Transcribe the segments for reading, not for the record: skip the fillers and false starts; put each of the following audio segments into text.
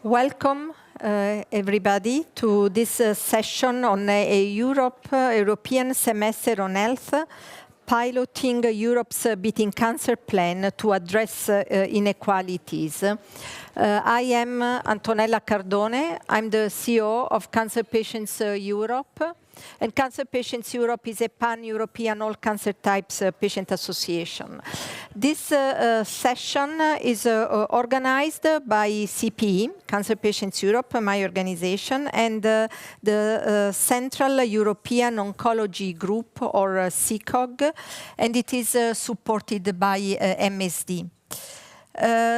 Welcome, everybody, to this session on a European semester on health, piloting Europe's Beating Cancer plan to address inequalities. I am Antonella Cardone. I'm the CEO of Cancer Patients Europe. And Cancer Patients Europe is a pan-European all cancer types patient association. This session is organized by CPE, Cancer Patients Europe, my organization, and the Central European Oncology Group, or CECOG, and it is supported by MSD.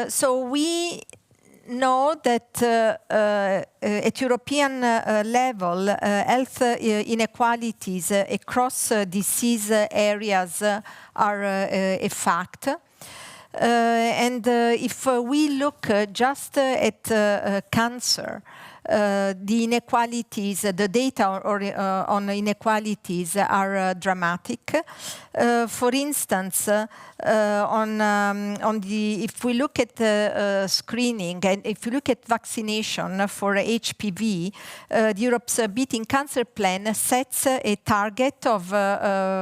So we know that at European level, health inequalities across disease areas are a fact. And if we look just at cancer, the inequalities, the data on inequalities are dramatic. For instance, if we look at screening and if you look at vaccination for HPV, Europe's Beating Cancer plan sets a target of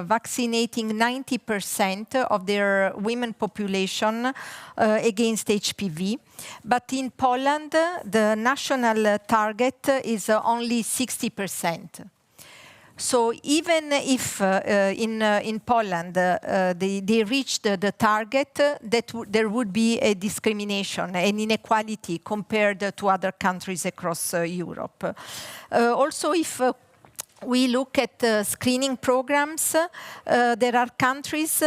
vaccinating 90% of their women population against HPV. But in Poland, the national target is only 60%. So even if in Poland they reached the target, there would be a discrimination, an inequality compared to other countries across Europe. Also, if we look at screening programs. There are countries,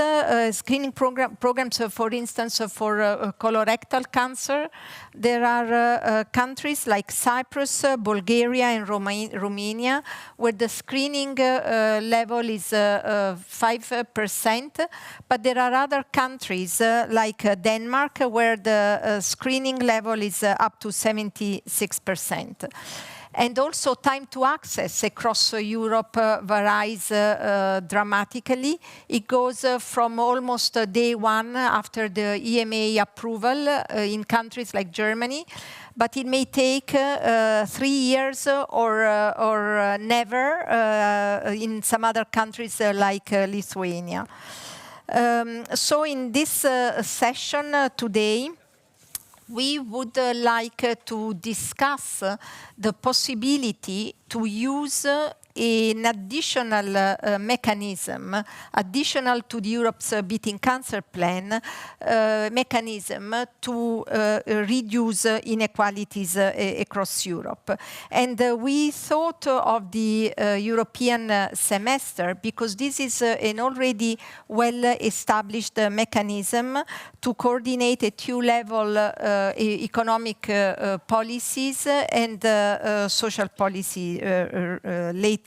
screening programs, for instance, for colorectal cancer. There are countries like Cyprus, Bulgaria, and Romania, where the screening level is 5%. But there are other countries like Denmark, where the screening level is up to 76%. And also time to access across Europe varies dramatically. It goes from almost day one after the EMA approval in countries like Germany, but it may take 3 years or never in some other countries like Lithuania. So in this session today, we would like to discuss the possibility to use an additional mechanism, additional to the Europe's Beating Cancer plan mechanism to reduce inequalities across Europe. And we thought of the European semester because this is an already well-established mechanism to coordinate at two-level economic policies and social policy lately.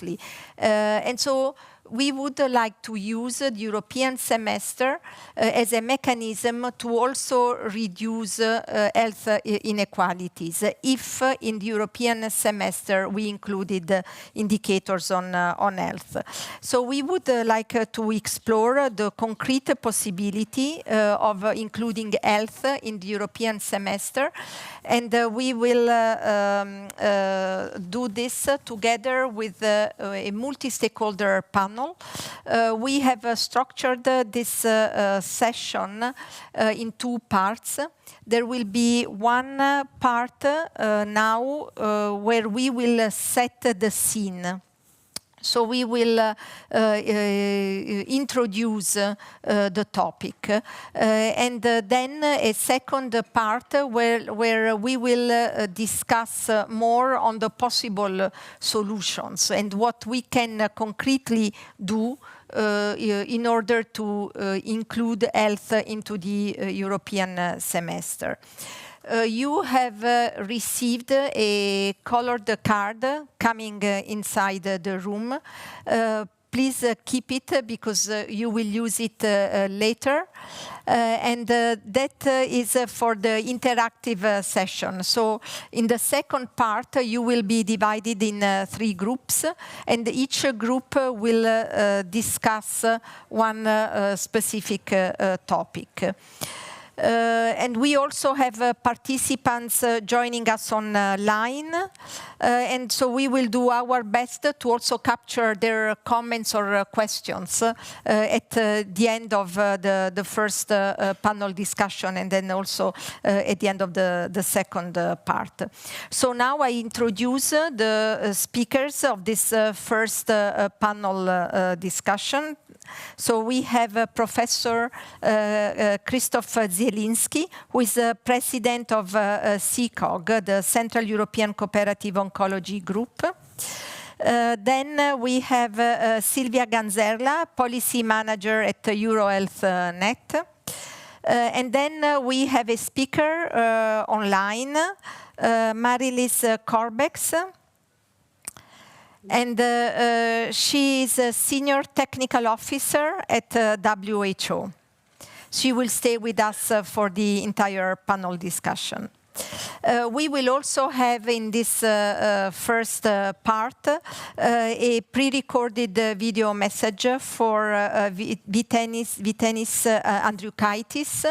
And so we would like to use the European semester as a mechanism to also reduce health inequalities if in the European semester we included indicators on health. So we would like to explore the concrete possibility of including health in the European semester, and we will do this together with a multi-stakeholder panel. We have structured this session in two parts. There will be one part now where we will set the scene. So we will introduce the topic. And then a second part where we will discuss more on the possible solutions and what we can concretely do in order to include health into the European semester. You have received a colored card coming inside the room. Please keep it because you will use it later. And that is for the interactive session. So in the second part, you will be divided in 3 groups, and each group will discuss one specific topic. And we also have participants joining us online. And so we will do our best to also capture their comments or questions at the end of the first panel discussion, and then also at the end of the second part. So now I introduce the speakers of this first panel discussion. So we have Professor Krzysztof Zielinski, who is president of CCOG, the Central European Cooperative Oncology Group. Then we have Silvia Ganzerla, policy manager at EuroHealth.net. And then we have a speaker online, Marie-Lise Corbex. And she is a senior technical officer at WHO. She will stay with us for the entire panel discussion. We will also have in this first part a pre-recorded video message for Vytenis Andriukaitis.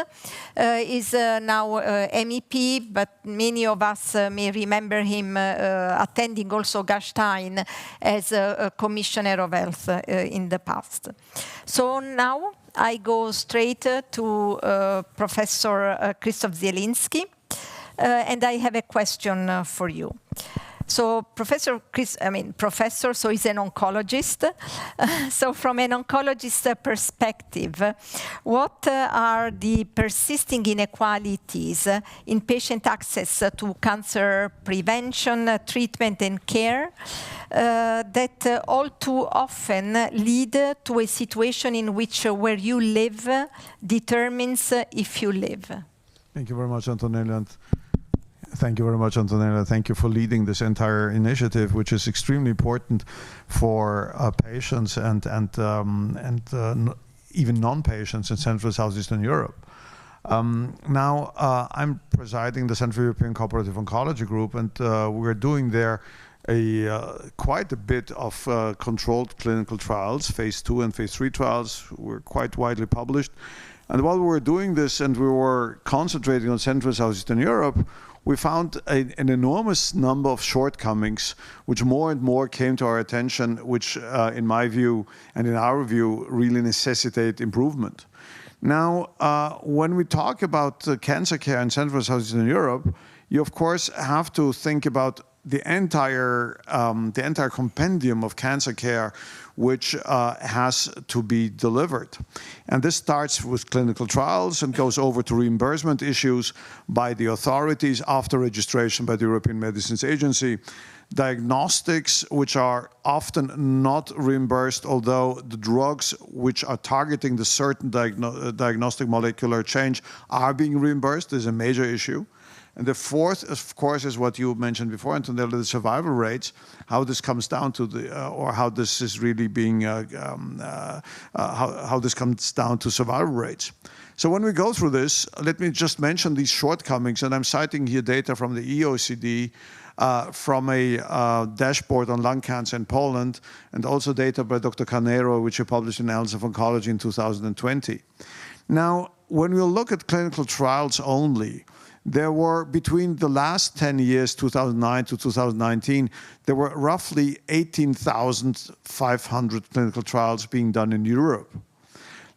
Is now MEP, but many of us may remember him attending also Gastein as a Commissioner of Health in the past. So now I go straight to Professor Krzysztof Zielinski. And I have a question for you. So Professor, so he's an oncologist. So from an oncologist perspective, what are the persisting inequalities in patient access to cancer prevention, treatment, and care that all too often lead to a situation in which where you live determines if you live? Thank you very much, Antonella. Thank you very much, Antonella. Thank you for leading this entire initiative, which is extremely important for patients and even non-patients in Central and Southeastern Europe. Now, I'm presiding the Central European Cooperative Oncology Group, and we're doing there quite a bit of controlled clinical trials, phase 2 and phase 3 trials. Were quite widely published. And while we were doing this and we were concentrating on Central and Southeastern Europe, we found an enormous number of shortcomings, which more and more came to our attention, which in my view and in our view really necessitate improvement. Now, when we talk about cancer care in Central and Southeastern Europe, you of course have to think about the entire compendium of cancer care which has to be delivered. And this starts with clinical trials and goes over to reimbursement issues by the authorities after registration by the European Medicines Agency, diagnostics which are often not reimbursed, although the drugs which are targeting the certain diagnostic molecular change are being reimbursed is a major issue. And the fourth, of course, is what you mentioned before, Antonella, the survival rates, how this comes down to or how this is really being, how this comes down to survival rates. So when we go through this, let me just mention these shortcomings, and I'm citing here data from the EOCD, from a dashboard on lung cancer in Poland, and also data by Dr. Carneiro, which he published in Annals of Oncology in 2020. Now, when we look at clinical trials only, there were, between the last 10 years, 2009 to 2019, there were roughly 18,500 clinical trials being done in Europe.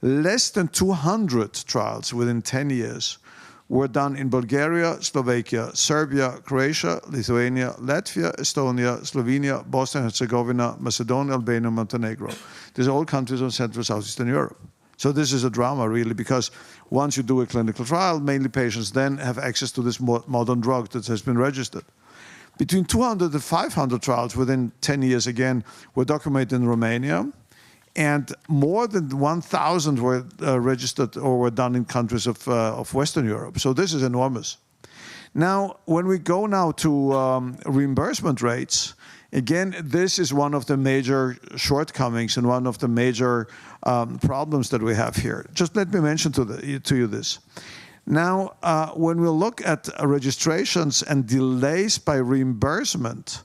Less than 200 trials within 10 years were done in Bulgaria, Slovakia, Serbia, Croatia, Lithuania, Latvia, Estonia, Slovenia, Bosnia and Herzegovina, Macedonia, Albania, Montenegro. These are all countries of Central and Southeastern Europe. So this is a drama, really, because once you do a clinical trial, mainly patients then have access to this modern drug that has been registered. Between 200 and 500 trials within 10 years, again, were documented in Romania, and more than 1,000 were registered or were done in countries of Western Europe. So this is enormous. Now, when we go now to reimbursement rates, again, this is one of the major shortcomings and one of the major problems that we have here. Just let me mention to you this. Now, when we look at registrations and delays by reimbursement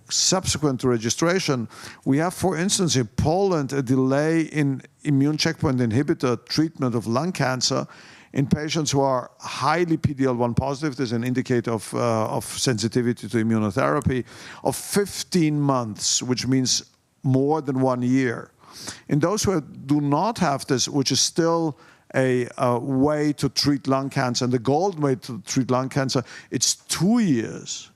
subsequent to registration, we have, for instance, in Poland, a delay in immune checkpoint inhibitor treatment of lung cancer In patients who are highly PD-L1 positive, there's an indicator of sensitivity to immunotherapy of 15 months, which means more than 1 year. In those who do not have this, which is still a way to treat lung cancer, and the gold way to treat lung cancer, it's 2 years.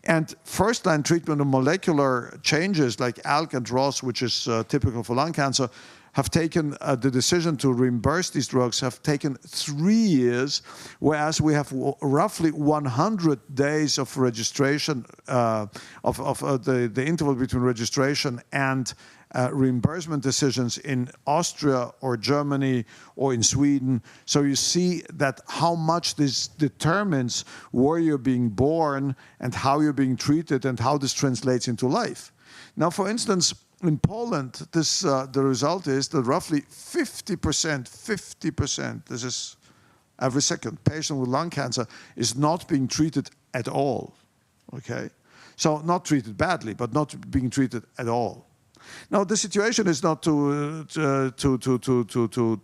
And first-line treatment of molecular changes like ALK and ROS, which is typical for lung cancer, have taken the decision to reimburse these drugs have taken 3 years, whereas we have roughly 100 days of registration, the interval between registration and reimbursement decisions in Austria or Germany or in Sweden. So you see that how much this determines where you're being born and how you're being treated and how this translates into life. Now, for instance, in Poland, the result is that roughly 50%, this is every second patient with lung cancer is not being treated at all, okay? So not treated badly, but not being treated at all. Now, the situation is not to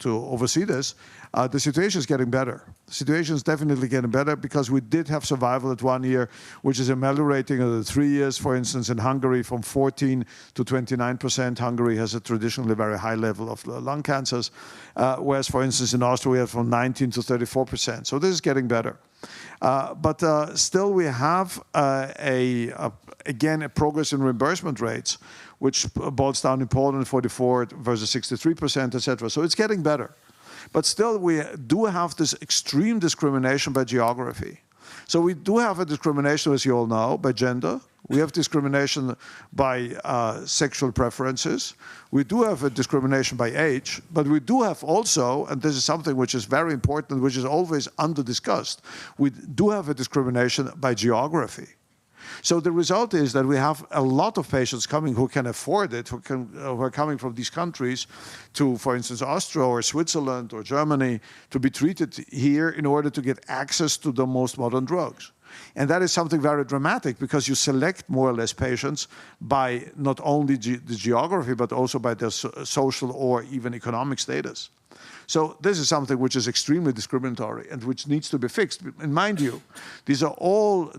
oversee this. The situation is getting better. The situation is definitely getting better because we did have survival at 1 year, which is ameliorating at 3 years. For instance, in Hungary, from 14 to 29%. Hungary has a traditionally very high level of lung cancers, whereas, for instance, in Austria, we have from 19 to 34%. So this is getting better. But still, we have, again, a progress in reimbursement rates, which boils down in Poland 44 versus 63%, etc. So it's getting better. But still, we do have this extreme discrimination by geography. So we do have a discrimination, as you all know, by gender. We have discrimination by sexual preferences. We do have a discrimination by age, but we do have also, and this is something which is very important, which is always under-discussed, we do have a discrimination by geography. So the result is that we have a lot of patients coming who can afford it, who are coming from these countries to, for instance, Austria or Switzerland or Germany to be treated here in order to get access to the most modern drugs. And that is something very dramatic because you select more or less patients by not only the geography, but also by their social or even economic status. So this is something which is extremely discriminatory and which needs to be fixed. And mind you, these are all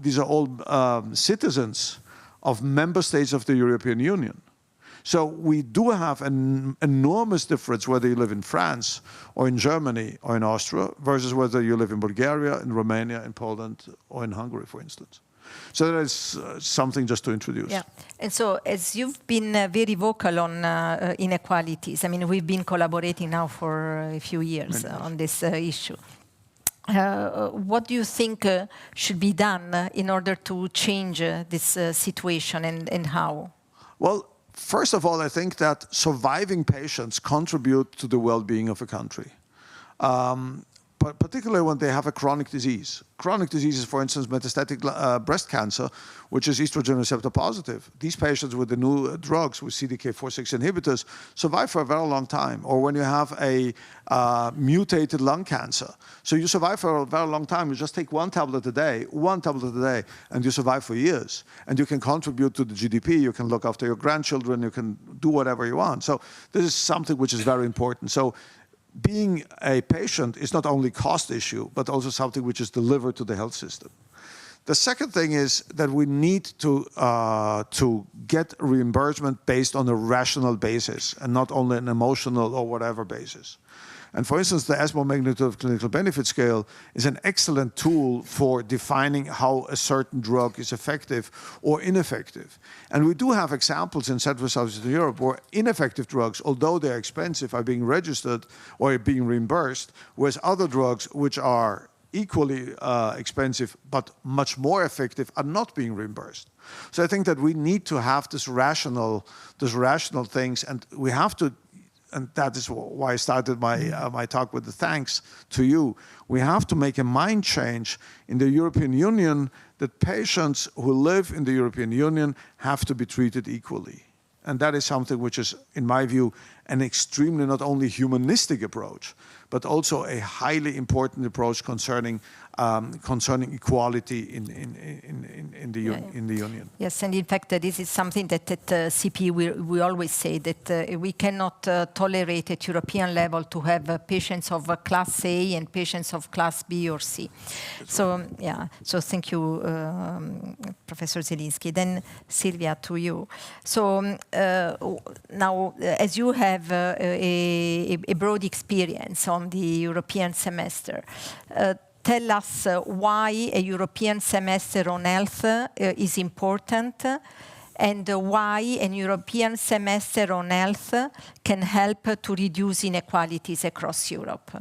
citizens of member states of the European Union. So we do have an enormous difference whether you live in France or in Germany or in Austria versus whether you live in Bulgaria, in Romania, in Poland, or in Hungary, for instance. So that is something just to introduce. Yeah, and so as you've been very vocal on inequalities, I mean, we've been collaborating now for a few years on this issue. What do you think should be done in order to change this situation and how? Well, first of all, I think that surviving patients contribute to the well-being of a country. Particularly when they have a chronic disease. Chronic diseases, for instance, metastatic breast cancer, which is estrogen receptor positive. These patients with the new drugs, with CDK4/6 inhibitors, survive for a very long time. Or when you have a mutated lung cancer. So you survive for a very long time. You just take one tablet a day, and you survive for years. And you can contribute to the GDP, you can look after your grandchildren, you can do whatever you want. So this is something which is very important. So being a patient is not only a cost issue, but also something which is delivered to the health system. The second thing is that we need to get reimbursement based on a rational basis and not only an emotional or whatever basis. And for instance, the ESMO magnitude of clinical benefit scale is an excellent tool for defining how a certain drug is effective or ineffective. And we do have examples in Central and Southeastern Europe where ineffective drugs, although they're expensive, are being registered or being reimbursed, whereas other drugs which are equally expensive but much more effective are not being reimbursed. So I think that we need to have this rational things, and we have to. And that is why I started my talk with the thanks to you. We have to make a mind change in the European Union that patients who live in the European Union have to be treated equally. And that is something which is, in my view, an extremely not only humanistic approach, but also a highly important approach concerning equality in the Union. Yes, and in fact, this is something that at CP we always say, that we cannot tolerate at European level to have patients of class A and patients of class B or C. So, yeah, so thank you, Professor Zielinski. Then, Silvia, to you. So now, as you have a broad experience on the European semester, tell us why a European semester on health is important, and why a European semester on health can help to reduce inequalities across Europe.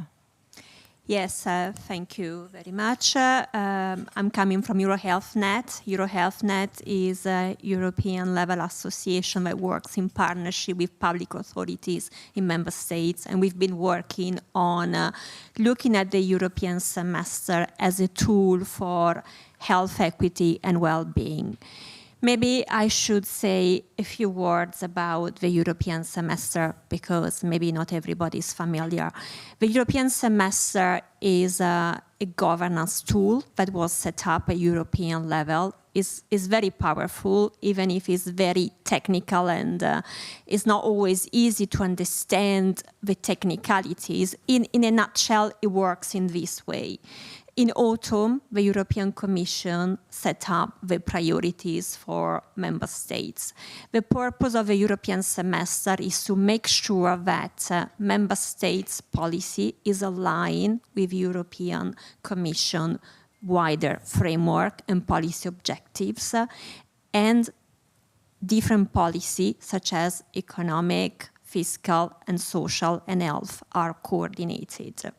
Yes, thank you very much. I'm coming from EuroHealthNet. EuroHealthNet is a European-level association that works in partnership with public authorities in member states, and we've been working on looking at the European semester as a tool for health equity and well-being. Maybe I should say a few words about the European semester, because maybe not everybody is familiar. The European semester is a governance tool that was set up at European level. Is very powerful, even if it's very technical, and it's not always easy to understand the technicalities. In a nutshell, it works in this way. In autumn, the European Commission set up the priorities for member states. The purpose of the European semester is to make sure that member states' policy is aligned with European Commission wider framework and policy objectives, and different policy such as economic, fiscal, and social and health are coordinated.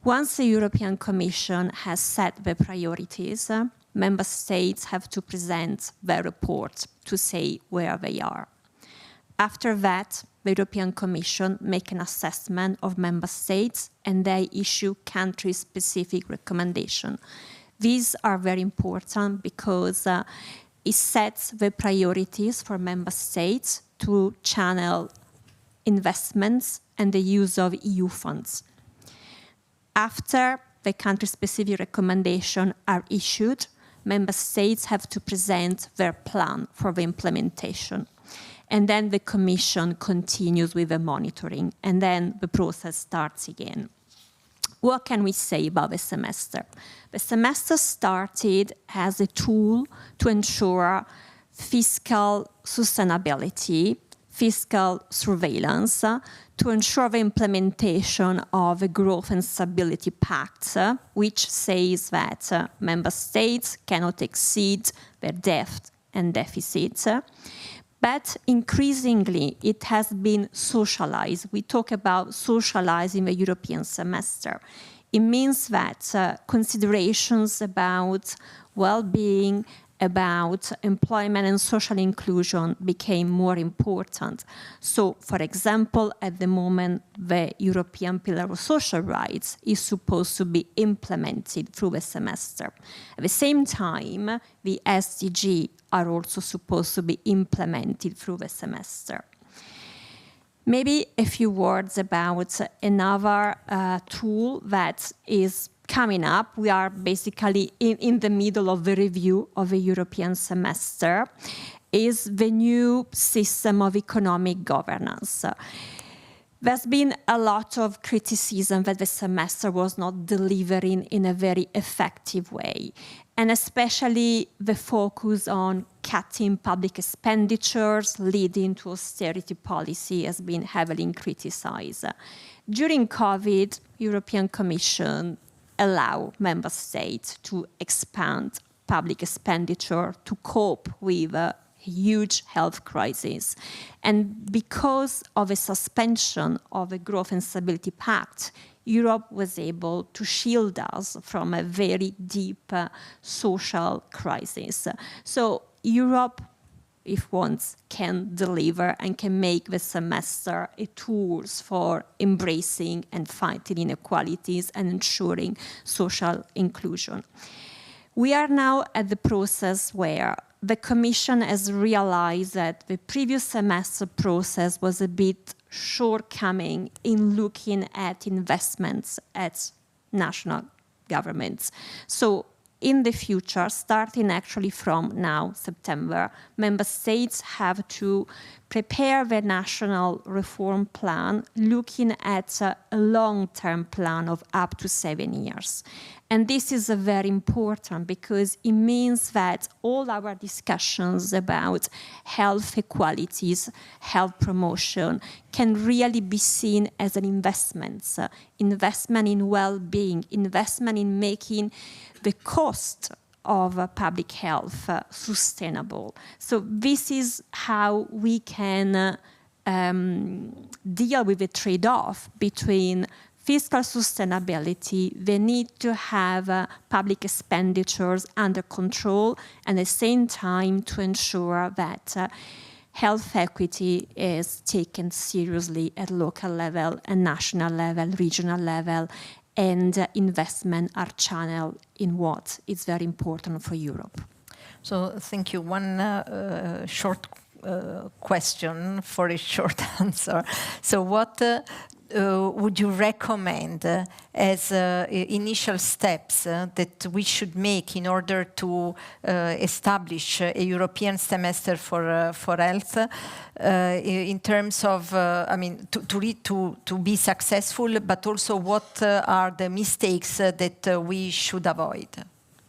Once the European Commission has set the priorities, member states have to present their report to say where they are. After that, the European Commission makes an assessment of member states, and they issue country-specific recommendations. These are very important because it sets the priorities for member states to channel investments and the use of EU funds. After the country-specific recommendations are issued, member states have to present their plan for the implementation. And then the Commission continues with the monitoring, and then the process starts again. What can we say about the semester? The semester started as a tool to ensure fiscal sustainability, fiscal surveillance, to ensure the implementation of the Growth and Stability Pact, which says that member states cannot exceed their debt and deficit. But increasingly, it has been socialized. We talk about socializing the European semester. It means that considerations about well-being, about employment and social inclusion became more important. So, for example, at the moment, the European Pillar of Social Rights is supposed to be implemented through the semester. At the same time, the SDG are also supposed to be implemented through the semester. Maybe a few words about another tool that is coming up. We are basically in the middle of the review of the European semester, is the new system of economic governance. There's been a lot of criticism that the semester was not delivering in a very effective way, and especially the focus on cutting public expenditures leading to austerity policy has been heavily criticized. During COVID, European Commission allow member states to expand public expenditure to cope with a huge health crisis. And because of a suspension of the Growth and Stability Pact, Europe was able to shield us from a very deep social crisis. So Europe, if wants, can deliver and can make the semester a tool for embracing and fighting inequalities and ensuring social inclusion. We are now at the process where the Commission has realized that the previous semester process was a bit shortcoming in looking at investments at national governments. So in the future, starting actually from now, September, member states have to prepare their national reform plan looking at a long-term plan of up to 7 years. And this is very important because it means that all our discussions about health equalities, health promotion, can really be seen as an investment in well-being, investment in making the cost of public health sustainable. So this is how we can deal with the trade-off between fiscal sustainability, the need to have public expenditures under control, and at the same time to ensure that health equity is taken seriously at local level and national level, regional level, and investment are channeled in what is very important for Europe. So thank you. One short question for a short answer. So what would you recommend as initial steps that we should make in order to establish a European semester for health in terms of, to be successful, but also what are the mistakes that we should avoid?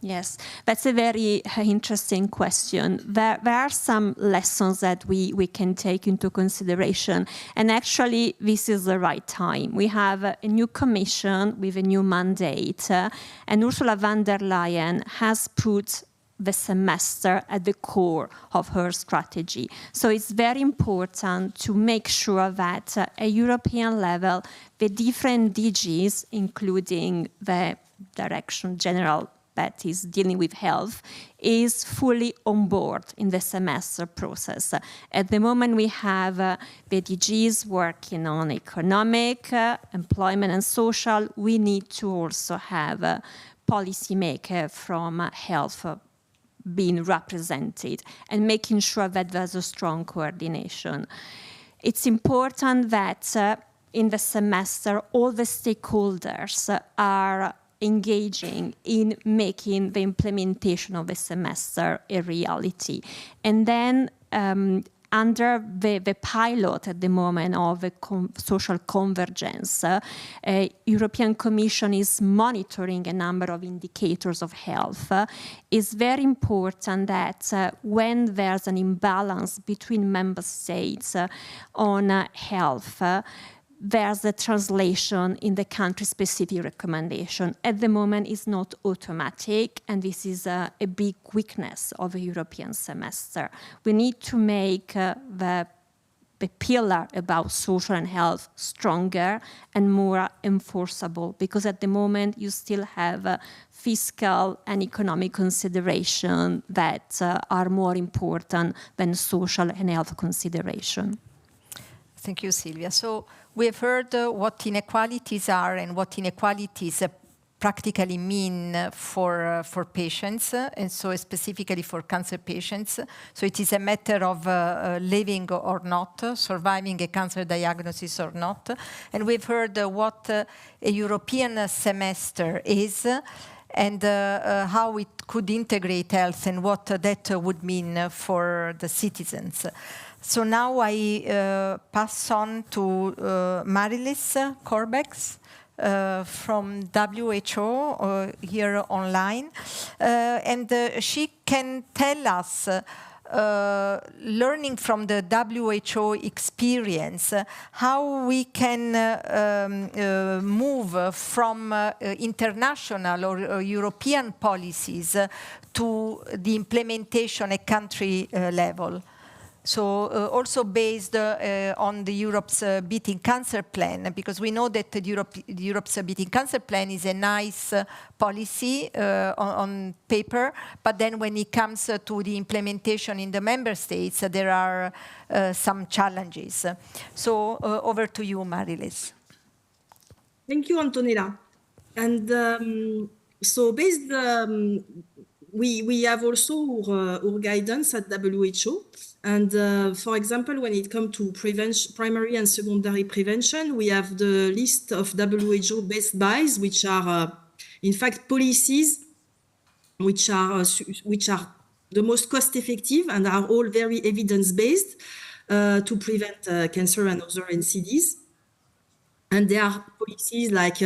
Yes, that's a very interesting question. There are some lessons that we can take into consideration. And actually, this is the right time. We have a new commission with a new mandate. And Ursula von der Leyen has put the semester at the core of her strategy. So it's very important to make sure that at a European level, the different DGs, including the Direction General that is dealing with health, is fully on board in the semester process. At the moment, we have the DGs working on economic, employment and social. We need to also have a policymaker from health being represented and making sure that there's a strong coordination. It's important that in the semester, all the stakeholders are engaging in making the implementation of the semester a reality. And then under the pilot at the moment of the social convergence, European Commission is monitoring a number of indicators of health. It's very important that when there's an imbalance between member states on health, there's a translation in the country-specific recommendation. At the moment, it's not automatic, and this is a big weakness of a European semester. We need to make the pillar about social and health stronger and more enforceable, because at the moment, you still have fiscal and economic consideration that are more important than social and health consideration. Thank you, Silvia. So we have heard what inequalities are and what inequalities practically mean for patients, and so specifically for cancer patients. So it is a matter of living or not, surviving a cancer diagnosis or not. And we've heard what a European semester is, and how it could integrate health and what that would mean for the citizens. So now I pass on to Marilis Corbex from WHO here online. And she can tell us, learning from the WHO experience, how we can move from international or European policies to the implementation at country level. So also based on the Europe's Beating Cancer Plan, because we know that the Europe's Beating Cancer Plan is a nice policy on paper, but then when it comes to the implementation in the member states, there are some challenges. So over to you, Marilis. Thank you, Antonella. And so based we have also our guidance at WHO. And for example, when it comes to primary and secondary prevention, we have the list of WHO best buys, which are in fact policies which are the most cost effective and are all very evidence based to prevent cancer and other NCDs. And there are policies like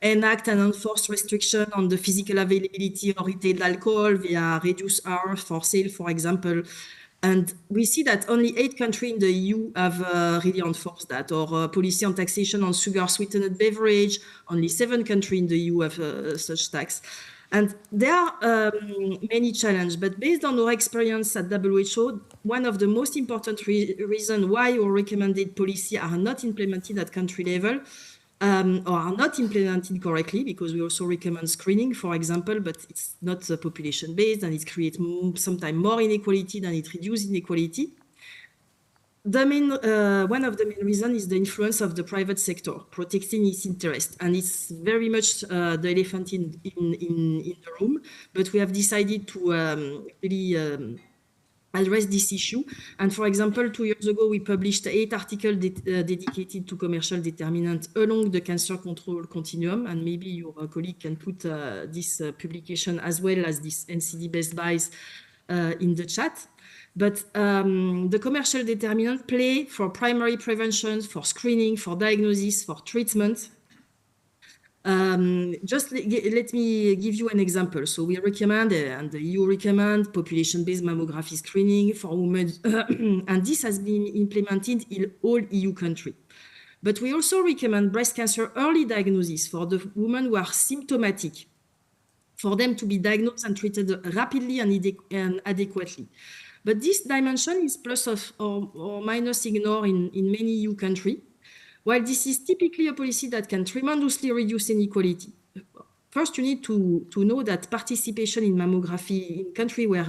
enact and enforce restriction on the physical availability of retail alcohol via reduced hours for sale, for example. And we see that only 8 countries in the EU have really enforced that, or policy on taxation on sugar sweetened beverage. Only 7 countries in the EU have such tax. And there are many challenges, but based on our experience at WHO, one of the most important reasons why our recommended policy are not implemented at country level or are not implemented correctly, because we also recommend screening, for example, but it's not population-based and it creates sometimes more inequality than it reduces inequality. One of the main reasons is the influence of the private sector protecting its interest, and it's very much the elephant in the room. But we have decided to really address this issue. And for example, 2 years ago, we published 8 articles dedicated to commercial determinants along the cancer control continuum. And maybe your colleague can put this publication as well as this NCD best buys in the chat. But the commercial determinants play for primary prevention, for screening, for diagnosis, for treatment. Just let me give you an example. So we recommend, and the EU recommend, population-based mammography screening for women, and this has been implemented in all EU countries. But we also recommend breast cancer early diagnosis for the women who are symptomatic, for them to be diagnosed and treated rapidly and adequately. But this dimension is plus or minus ignored in many EU countries. While this is typically a policy that can tremendously reduce inequality, first you need to know that participation in mammography in countries where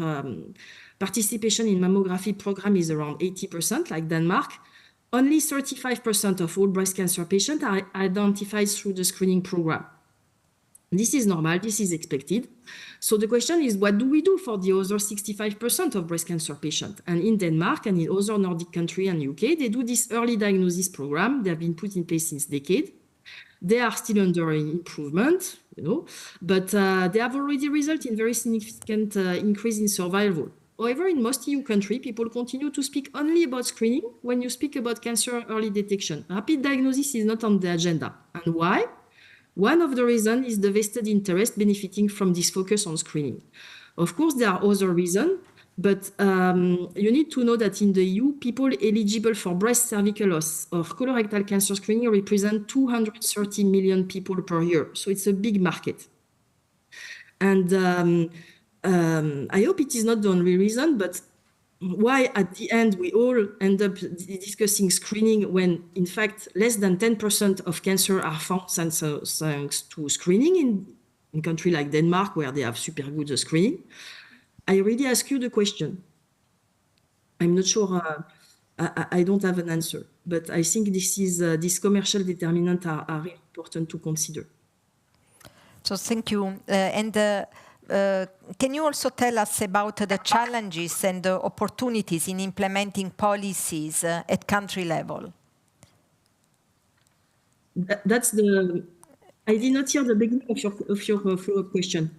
participation in mammography program is around 80%, like Denmark, only 35% of all breast cancer patients are identified through the screening program. This is normal, this is expected. So the question is, what do we do for the other 65% of breast cancer patients? And in Denmark and in other Nordic countries and UK, they do this early diagnosis program. They have been put in place since decades. They are still under improvement, but they have already resulted in very significant increase in survival. However, in most EU countries, people continue to speak only about screening when you speak about cancer early detection. Rapid diagnosis is not on the agenda. And why? One of the reasons is the vested interest benefiting from this focus on screening. Of course, there are other reasons, but you need to know that in the EU, people eligible for breast, cervical, or colorectal cancer screening represent 230 million people per year. So it's a big market. And I hope it is not the only reason, but why at the end we all end up discussing screening when in fact less than 10% of cancer are found thanks to screening in countries like Denmark, where they have super good screening. I really ask you the question. I'm not sure, I don't have an answer, but I think this commercial determinants are really important to consider. So thank you. Can you also tell us about the challenges and the opportunities in implementing policies at country level? I did not hear the beginning of your follow-up question.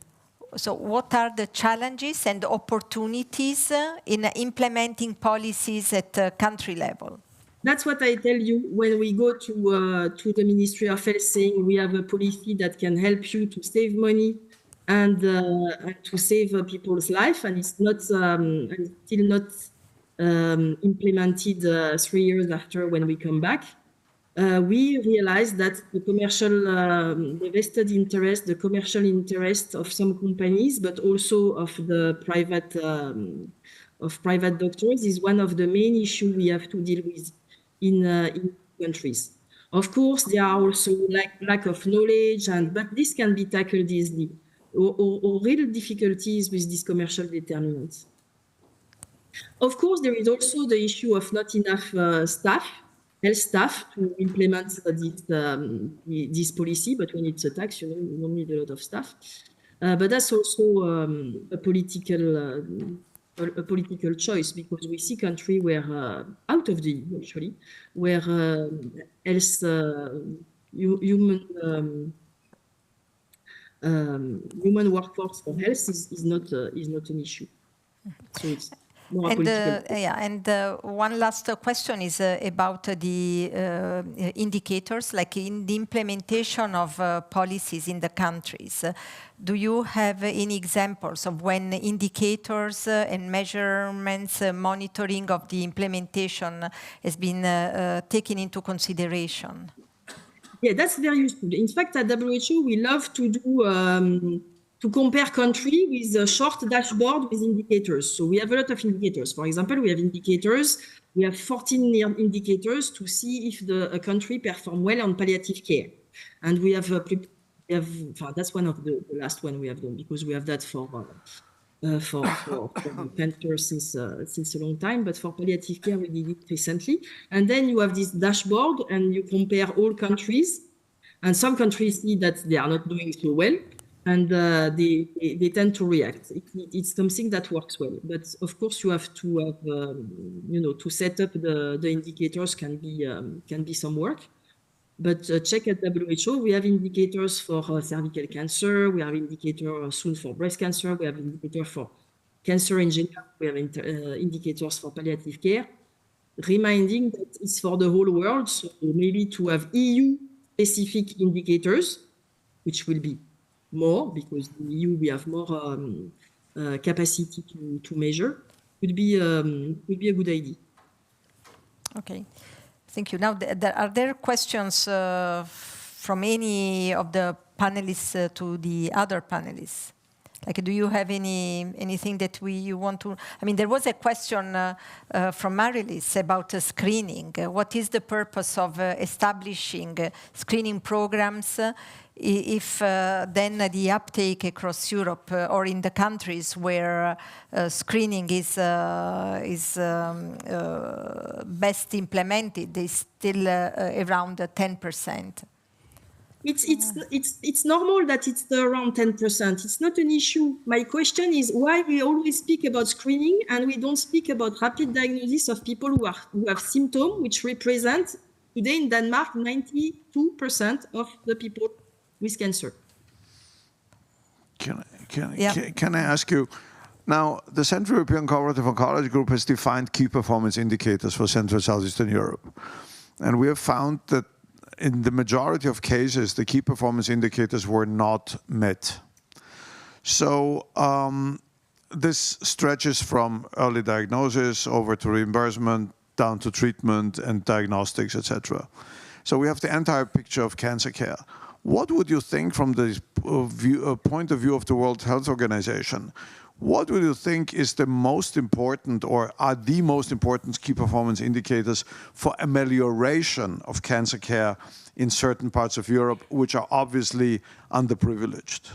So what are the challenges and opportunities in implementing policies at country level? That's what I tell you when we go to the Ministry of Health saying we have a policy that can help you to save money and to save people's life, and it's not still not implemented 3 years after when we come back. We realize that the commercial, the vested interest, the commercial interest of some companies, but also of the private doctors, is one of the main issues we have to deal with in countries. Of course, there are also lack of knowledge, but this can be tackled easily. Or real difficulties with these commercial determinants. Of course, there is also the issue of not enough health staff to implement this policy, but when it's a tax, you don't need a lot of staff. But that's also a political choice, because we see countries where out of the EU actually, where human workforce for health is not an issue. So it's more a political. One last question is about the indicators, like in the implementation of policies in the countries. Do you have any examples of when indicators and measurements, monitoring of the implementation has been taken into consideration? Yeah, that's very useful. In fact, at WHO, we love to do to compare country with a short dashboard with indicators. So we have a lot of indicators. For example, we have indicators. We have 14 indicators to see if a country perform well on palliative care. And we have that's one of the last one we have done, because we have that for cancer since a long time, but for palliative care we did it recently. And then you have this dashboard and you compare all countries, and some countries see that they are not doing so well, and they tend to react. It's something that works well, but of course you have to have to set up the indicators can be some work. But check at WHO, we have indicators for cervical cancer, we have indicators soon for breast cancer, we have indicators for cancer in general, we have indicators for palliative care, reminding that it's for the whole world, so maybe to have EU-specific indicators, which will be more, because in the EU we have more capacity to measure, would be a good idea. Okay. Thank you. Now, are there questions from any of the panelists to the other panelists? Like, do you have anything that you want to? I mean, there was a question from Marilis about screening. What is the purpose of establishing screening programs if then the uptake across Europe or in the countries where screening is best implemented is still around 10%? It's normal that it's around 10%. It's not an issue. My question is why we always speak about screening and we don't speak about rapid diagnosis of people who have symptoms, which represent today in Denmark 92% of the people with cancer. Can I ask you? Now, the Central European Cooperative Oncology Group has defined key performance indicators for Central and Southeastern Europe, and we have found that in the majority of cases, the key performance indicators were not met. So this stretches from early diagnosis over to reimbursement, down to treatment and diagnostics, etc. So we have the entire picture of cancer care. What would you think from the point of view of the World Health Organization? What would you think is the most important or are the most important key performance indicators for amelioration of cancer care in certain parts of Europe, which are obviously underprivileged?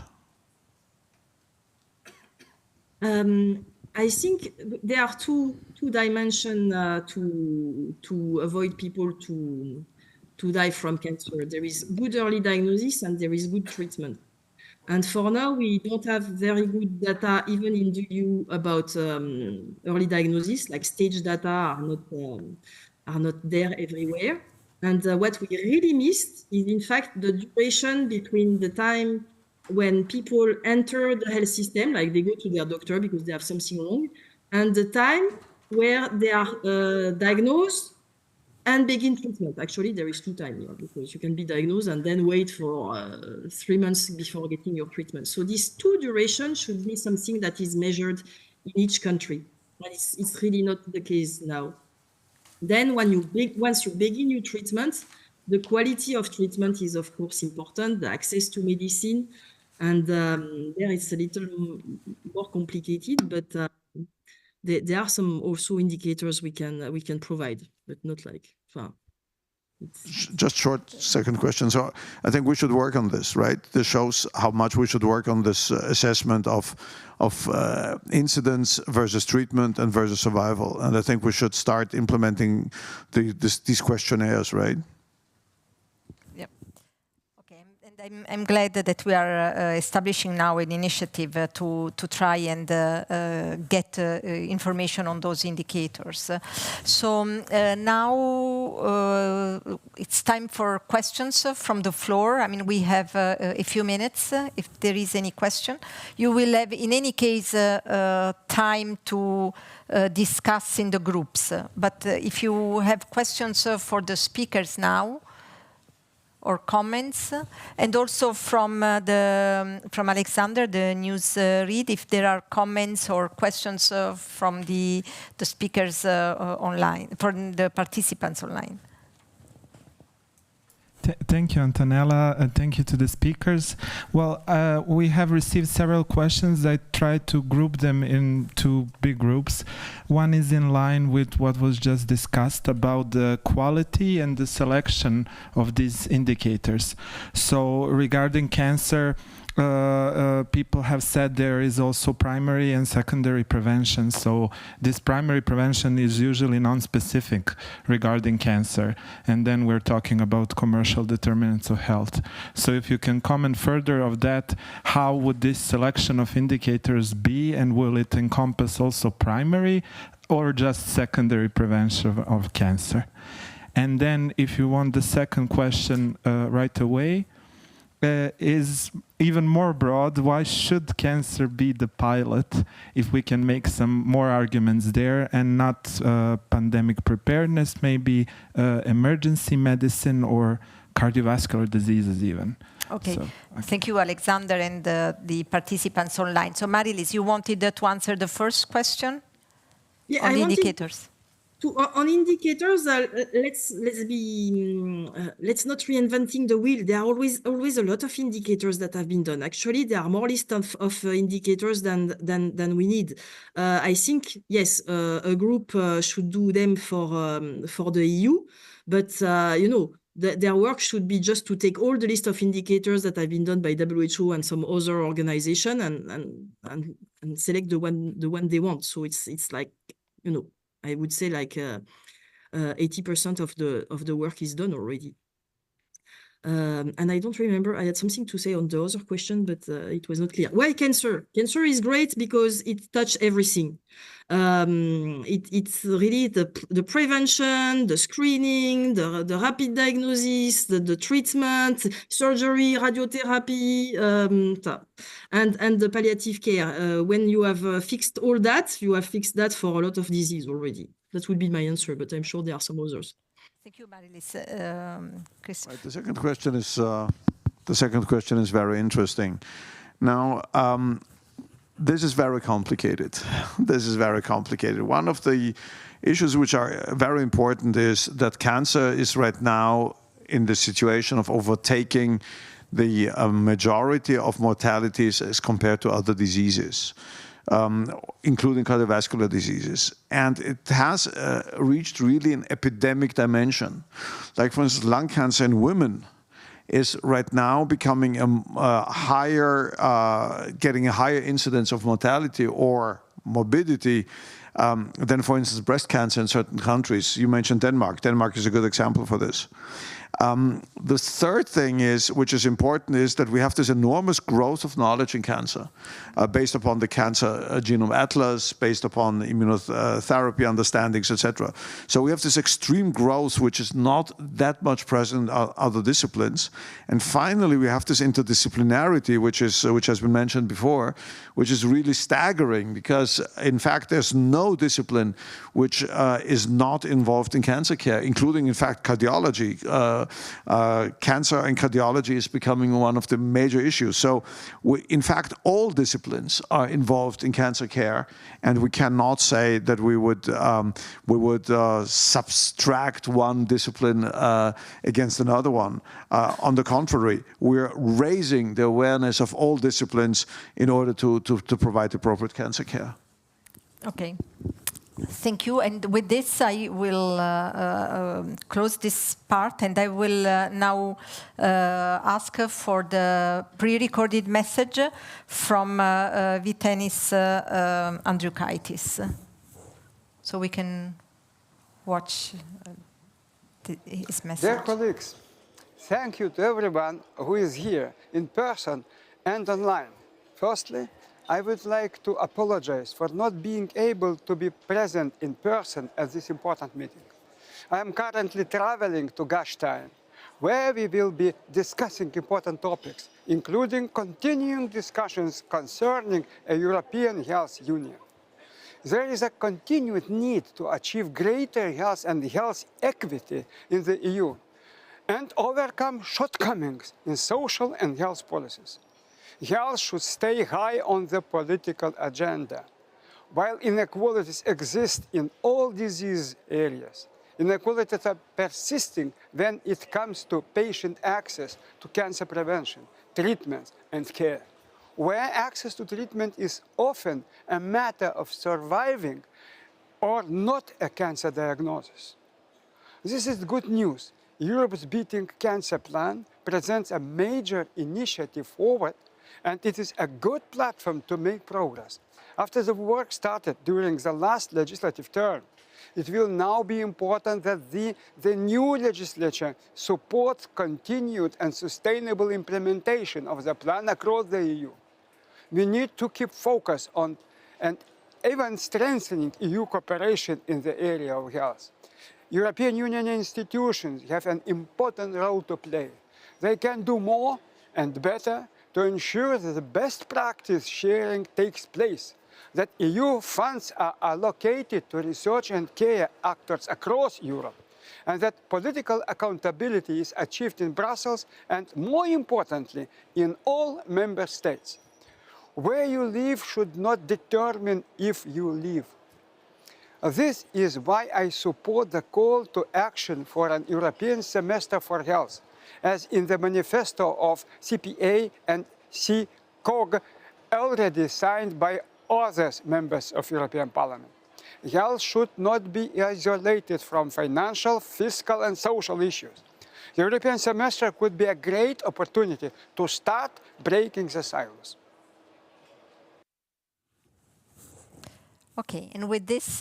I think there are two dimensions to avoid people to die from cancer. There is good early diagnosis and there is good treatment. And for now, we don't have very good data, even in the EU, about early diagnosis. Like stage data are not there everywhere. And what we really missed is, in fact, the duration between the time when people enter the health system, like they go to their doctor because they have something wrong, and the time where they are diagnosed and begin treatment. Actually, there is two times here, because you can be diagnosed and then wait for 3 months before getting your treatment. So these two durations should be something that is measured in each country. But it's really not the case now. Then once you begin your treatment, the quality of treatment is of course important, the access to medicine, and there it's a little more complicated, but there are some also indicators we can provide, but not like. Just short second question. So I think we should work on this, right? This shows how much we should work on this assessment of incidence versus treatment and versus survival. And I think we should start implementing these questionnaires, right? Yep. Okay. And I'm glad that we are establishing now an initiative to try and get information on those indicators. So now it's time for questions from the floor. I mean, we have a few minutes if there is any question. You will have, in any case, time to discuss in the groups. But if you have questions for the speakers now, or comments, and also from Alexander, the news read, if there are comments or questions from the speakers online, from the participants online. Thank you, Antonella, and thank you to the speakers. Well, we have received several questions. I tried to group them into big groups. One is in line with what was just discussed about the quality and the selection of these indicators. So regarding cancer, people have said there is also primary and secondary prevention. So this primary prevention is usually non-specific regarding cancer. And then we're talking about commercial determinants of health. So if you can comment further of that, how would this selection of indicators be, and will it encompass also primary or just secondary prevention of cancer? And then if you want the second question right away, is even more broad. Why should cancer be the pilot, if we can make some more arguments there, and not pandemic preparedness, maybe emergency medicine or cardiovascular diseases even? Okay, so, thank you, Alexander, and the participants online. So Marilis, you wanted to answer the first question on the indicators. On indicators, let's not reinventing the wheel. There are always a lot of indicators that have been done. Actually, there are more lists of indicators than we need. I think yes, a group should do them for the EU, but their work should be just to take all the list of indicators that have been done by WHO and some other organization and select the one they want. So it's like, I would say like 80% of the work is done already. And I don't remember, I had something to say on the other question, but it was not clear. Why cancer? Cancer is great because it touches everything. It's really the prevention, the screening, the rapid diagnosis, the treatment, surgery, radiotherapy, and the palliative care. When you have fixed all that, you have fixed that for a lot of disease already. That would be my answer, but I'm sure there are some others. Thank you, Marilis. Chris. Right, the second question is very interesting. Now, this is very complicated. This is very complicated. One of the issues which are very important is that cancer is right now in the situation of overtaking the majority of mortalities as compared to other diseases. Including cardiovascular diseases. And it has reached really an epidemic dimension. Like, for instance, lung cancer in women is right now becoming getting a higher incidence of mortality or morbidity than, for instance, breast cancer in certain countries. You mentioned Denmark. Denmark is a good example for this. The third thing is, which is important, is that we have this enormous growth of knowledge in cancer, based upon the Cancer Genome Atlas, based upon immunotherapy understandings, etc. So we have this extreme growth, which is not that much present in other disciplines. And finally, we have this interdisciplinarity, which has been mentioned before, which is really staggering, because in fact, there's no discipline which is not involved in cancer care, including, in fact, cardiology. Cancer and cardiology is becoming one of the major issues. So, in fact, all disciplines are involved in cancer care, and we cannot say that we would subtract one discipline against another one. On the contrary, we're raising the awareness of all disciplines in order to provide appropriate cancer care. Okay. Thank you. And with this, I will close this part, and I will now ask for the pre-recorded message from Vytenis Andriukaitis. So we can watch his message. Dear colleagues, Thank you to everyone who is here in person and online. Firstly, I would like to apologize for not being able to be present in person at this important meeting. I am currently traveling to Gastein, where we will be discussing important topics, including continuing discussions concerning a European health union. There is a continued need to achieve greater health and health equity in the EU and overcome shortcomings in social and health policies. Health should stay high on the political agenda. While inequalities exist in all disease areas, inequalities are persisting when it comes to patient access to cancer prevention, treatments, and care, where access to treatment is often a matter of surviving or not a cancer diagnosis. This is good news. Europe's Beating Cancer Plan presents a major initiative forward, and it is a good platform to make progress. After the work started during the last legislative term, it will now be important that the new legislature supports continued and sustainable implementation of the plan across the EU. We need to keep focus on and even strengthening EU cooperation in the area of health. European Union institutions have an important role to play. They can do more and better to ensure that the best practice sharing takes place, that EU funds are allocated to research and care actors across Europe, and that political accountability is achieved in Brussels and, more importantly, in all member states. Where you live should not determine if you live. This is why I support the call to action for an European semester for health, as in the manifesto of CPA and CCOG, already signed by other members of European Parliament. Health should not be isolated from financial, fiscal, and social issues. The European semester could be a great opportunity to start breaking the silos. Okay, and with this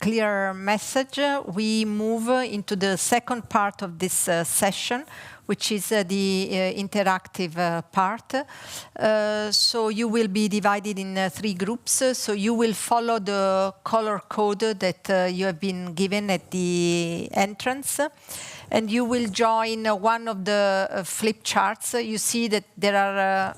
clear message, we move into the second part of this session, which is the interactive part. So you will be divided in 3 groups. So you will follow the color code that you have been given at the entrance. And you will join one of the flip charts. You see that there are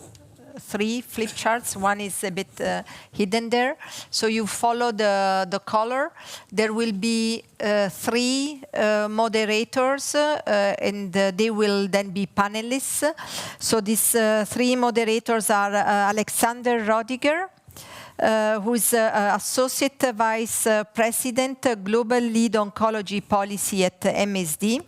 3 flip charts. One is a bit hidden there. So you follow the color. There will be 3 moderators, and they will then be panelists. So these 3 moderators are Alexander Rodiger, who is Associate Vice President, Global Lead Oncology Policy at MSD.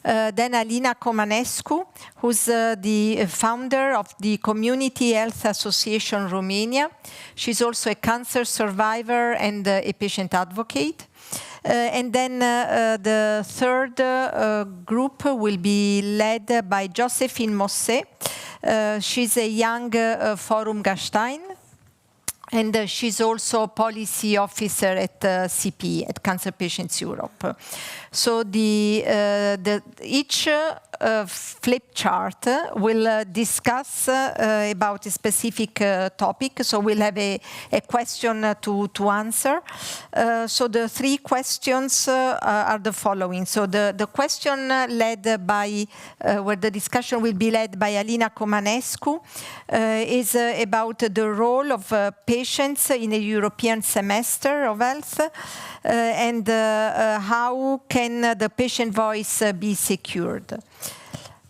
Then Alina Comanescu, who's the founder of the Community Health Association Romania. She's also a cancer survivor and a patient advocate. And then the third group will be led by Josephine Mosset. She's a young Forum Gastein. And she's also policy officer at CP, at Cancer Patients Europe. So each flip chart will discuss about a specific topic. So we'll have a question to answer. So the 3 questions are the following. So the question led by, where the discussion will be led by Alina Comanescu, is about the role of patients in a European semester of health, and how can the patient voice be secured.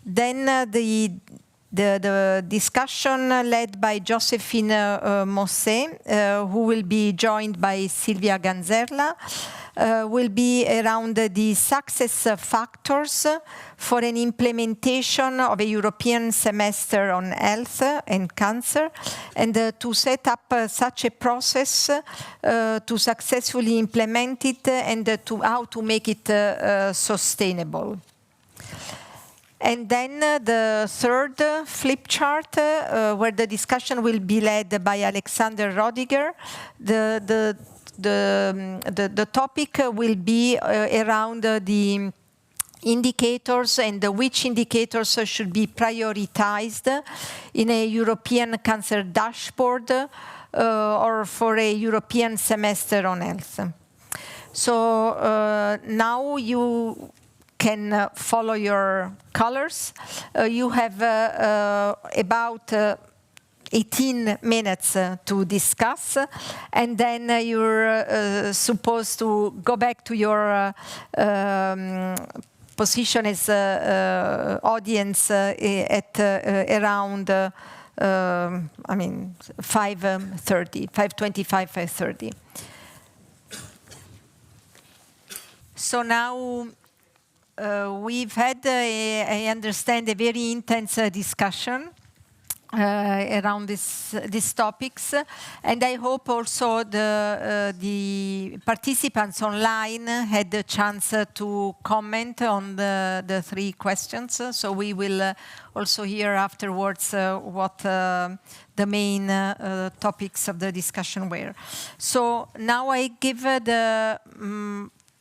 Then the discussion led by Josephine Mosset, who will be joined by Silvia Ganzerla, will be around the success factors for an implementation of a European semester on health and cancer, and to set up such a process to successfully implement it, and how to make it sustainable. And then the third flip chart, where the discussion will be led by Alexander Rodiger. The topic will be around the indicators and which indicators should be prioritized in a European cancer dashboard or for a European semester on health. So now you can follow your colors. You have about 18 minutes to discuss, and then you're supposed to go back to your position as audience at around, 5:30, 5:25, 5:30. So now we've had, I understand, a very intense discussion around these topics, and I hope also the participants online had the chance to comment on the three questions. So we will also hear afterwards what the main topics of the discussion were. So now I give the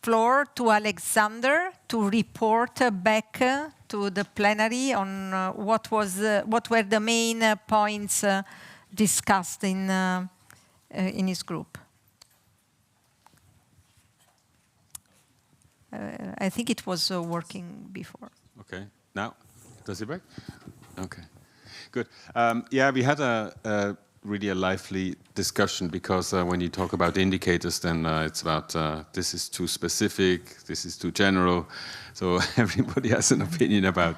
floor to Alexander to report back to the plenary on what were the main points discussed in his group. I think it was working before. Okay, now does it work? Okay, good. Yeah, we had a really a lively discussion, because when you talk about indicators, then it's about this is too specific, this is too general. So everybody has an opinion about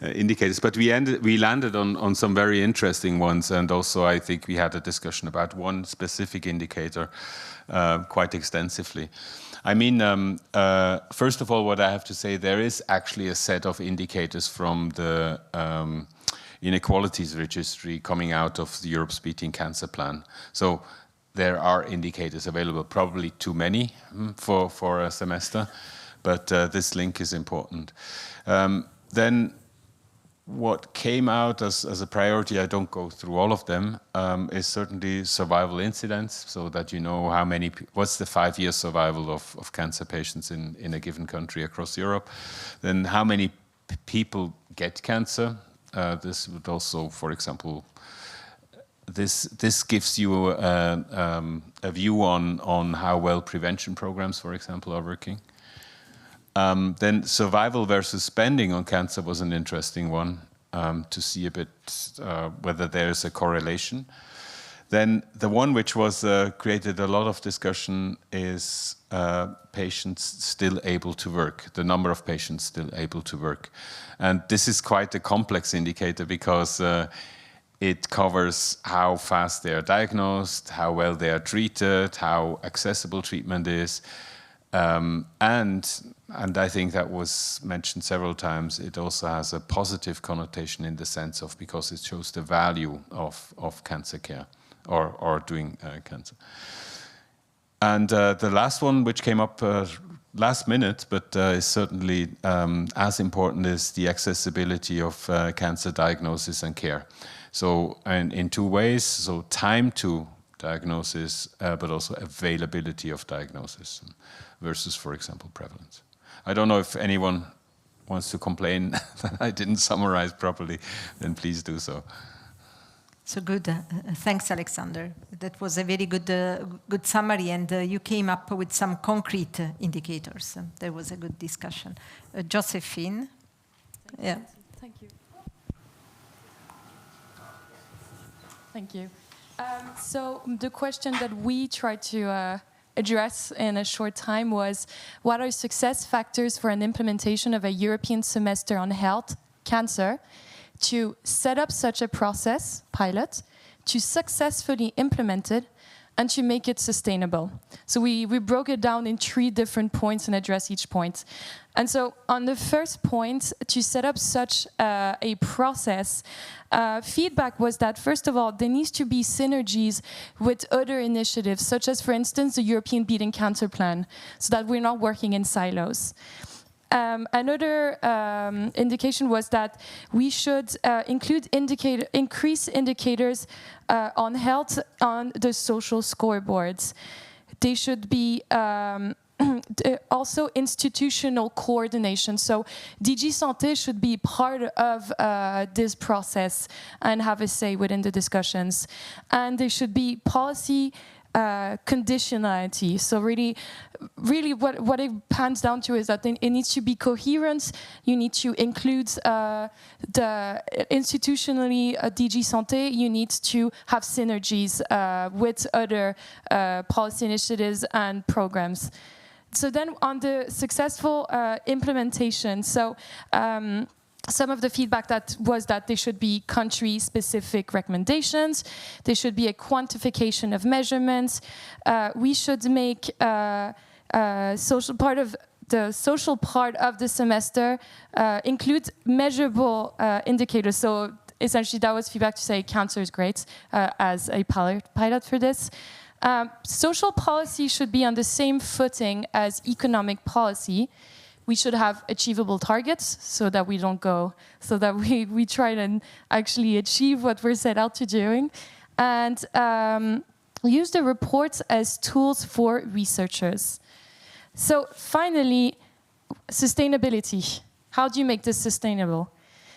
indicators. But we landed on some very interesting ones, and also I think we had a discussion about one specific indicator quite extensively. I mean, first of all, what I have to say, there is actually a set of indicators from the inequalities registry coming out of the Europe's Beating Cancer Plan. So there are indicators available, probably too many for a semester, but this link is important. Then what came out as a priority, I don't go through all of them, is certainly survival incidence, so that you know how many, what's the 5-year survival of cancer patients in a given country across Europe. Then how many people get cancer. This would also, for example, this gives you a view on how well prevention programs, for example, are working. Then survival versus spending on cancer was an interesting one, to see a bit whether there's a correlation. Then the one which was created a lot of discussion is patients still able to work, the number of patients still able to work. And this is quite a complex indicator, because it covers how fast they are diagnosed, how well they are treated, how accessible treatment is. And I think that was mentioned several times, it also has a positive connotation in the sense of, because it shows the value of cancer care or doing cancer. And the last one, which came up last minute, but is certainly as important, is the accessibility of cancer diagnosis and care. So, and in two ways, so time to diagnosis, but also availability of diagnosis versus, for example, prevalence. I don't know if anyone wants to complain that I didn't summarize properly, then please do so. So good. Thanks, Alexander. That was a very good summary, and you came up with some concrete indicators. There was a good discussion. Josephine. Yeah. Thank you. Thank you. So the question that we tried to address in a short time was, what are success factors for an implementation of a European semester on health, cancer, to set up such a process, pilot, to successfully implement it, and to make it sustainable. So we broke it down in 3 different points and addressed each point. And so on the first point, to set up such a process, feedback was that, first of all, there needs to be synergies with other initiatives, such as, for instance, the European Beating Cancer Plan, so that we're not working in silos. Another indication was that we should increase indicators on health on the social scoreboards. They should be also institutional coordination. So DG Santé should be part of this process and have a say within the discussions. And there should be policy conditionality. So really what it pans down to is that it needs to be coherent. You need to include the institutionally DG Santé. You need to have synergies with other policy initiatives and programs. So then on the successful implementation, so some of the feedback that was that there should be country-specific recommendations. There should be a quantification of measurements. We should make social part of the semester include measurable indicators. So essentially, that was feedback to say cancer is great as a pilot for this. Social policy should be on the same footing as economic policy. We should have achievable targets so that we don't go, so that we try to actually achieve what we're set out to doing. And use the reports as tools for researchers. So finally, sustainability. How do you make this sustainable?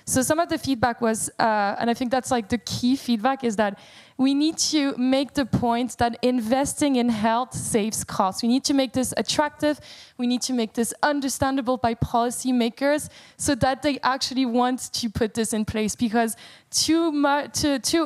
So some of the feedback was, and I think that's like the key feedback, is that we need to make the point that investing in health saves costs. We need to make this attractive. We need to make this understandable by policymakers so that they actually want to put this in place, because too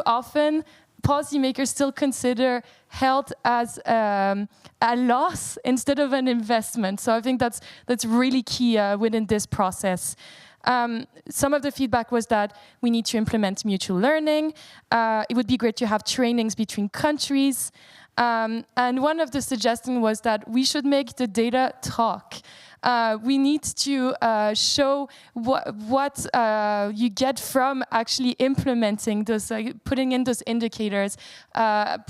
often policymakers still consider health as a loss instead of an investment. So I think that's really key within this process. Some of the feedback was that we need to implement mutual learning. It would be great to have trainings between countries. And one of the suggestions was that we should make the data talk. We need to show what you get from actually implementing those, putting in those indicators,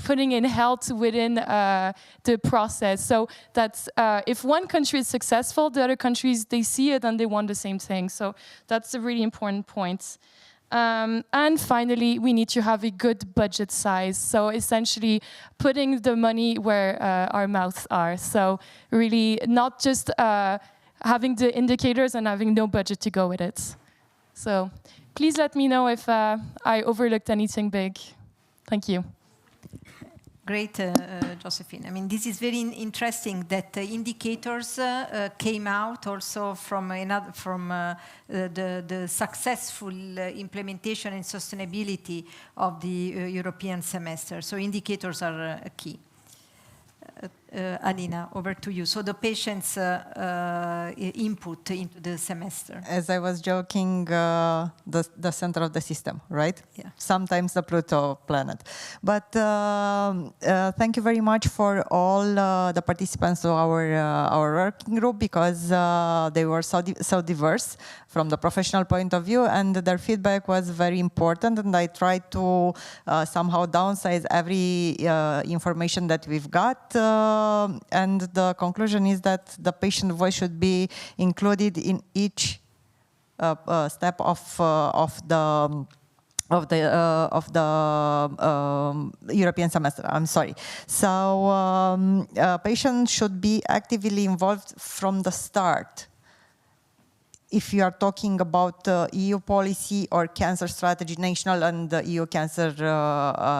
putting in health within the process. So that's if one country is successful, the other countries, they see it and they want the same thing. So that's a really important point. And finally, we need to have a good budget size. So essentially putting the money where our mouths are. So really not just having the indicators and having no budget to go with it. So please let me know if I overlooked anything big. Thank you. Great, Josephine. I mean, this is very interesting that indicators came out also from the successful implementation and sustainability of the European semester. So indicators are key. Alina, over to you. So the patient's input into the semester. As I was joking, the center of the system, right? Yeah. Sometimes the Pluto planet. But thank you very much for all the participants of our working group, because they were so diverse from the professional point of view, and their feedback was very important, and I tried to somehow downsize every information that we've got, and the conclusion is that the patient voice should be included in each step of the European semester. I'm sorry. So patients should be actively involved from the start. If you are talking about EU policy or cancer strategy, national and EU cancer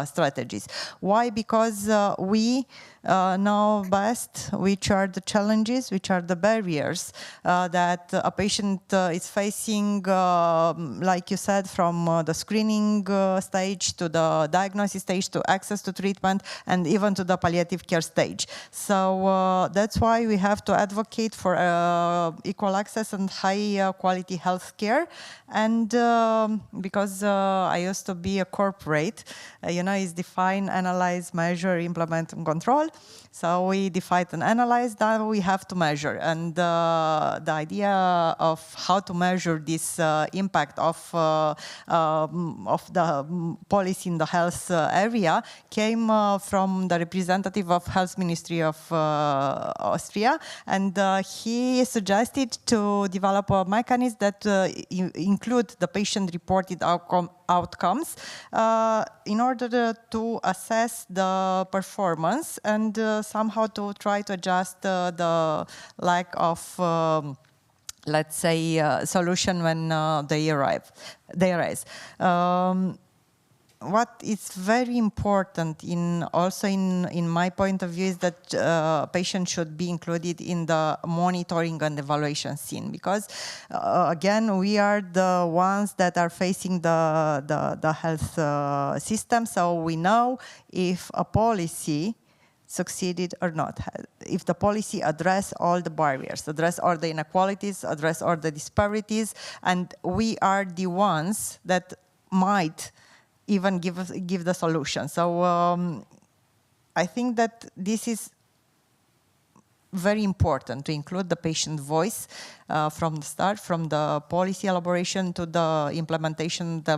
strategies. Why? Because we know best which are the challenges, which are the barriers that a patient is facing, like you said, from the screening stage to the diagnosis stage to access to treatment and even to the palliative care stage. So that's why we have to advocate for equal access and high quality health care. And because I used to be a corporate, is define, analyze, measure, implement, and control. So we define and analyze, now we have to measure. And the idea of how to measure this impact of the policy in the health area came from the representative of Health Ministry of Austria. And he suggested to develop a mechanism that include the patient-reported outcomes in order to assess the performance and somehow to try to adjust the lack of let's say, solution when they arise. What is very important also in my point of view is that patients should be included in the monitoring and evaluation scene, because again, we are the ones that are facing the health system, so we know if a policy succeeded or not, if the policy address all the barriers, address all the inequalities, address all the disparities, and we are the ones that might even give the solution. So I think that this is very important to include the patient voice from the start, from the policy elaboration to the implementation, the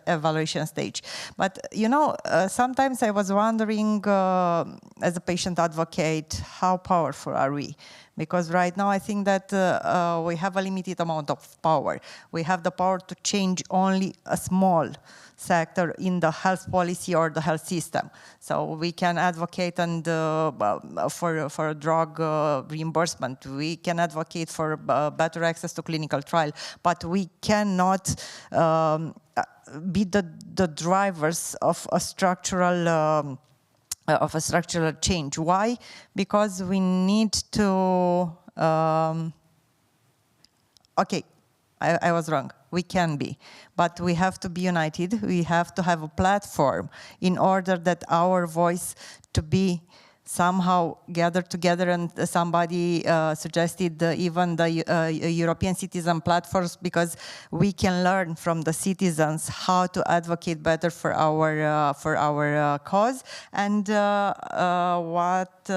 evaluation stage. But you know, sometimes I was wondering, as a patient advocate, how powerful are we? Because right now I think that we have a limited amount of power. We have the power to change only a small sector in the health policy or the health system. So we can advocate and for drug reimbursement. We can advocate for better access to clinical trial, but we cannot be the drivers of a structural change. Why? Because we need to. Okay, I was wrong. We can be, but we have to be united. We have to have a platform in order that our voice to be somehow gathered together. And somebody suggested even the European citizen platforms, because we can learn from the citizens how to advocate better for our cause. And what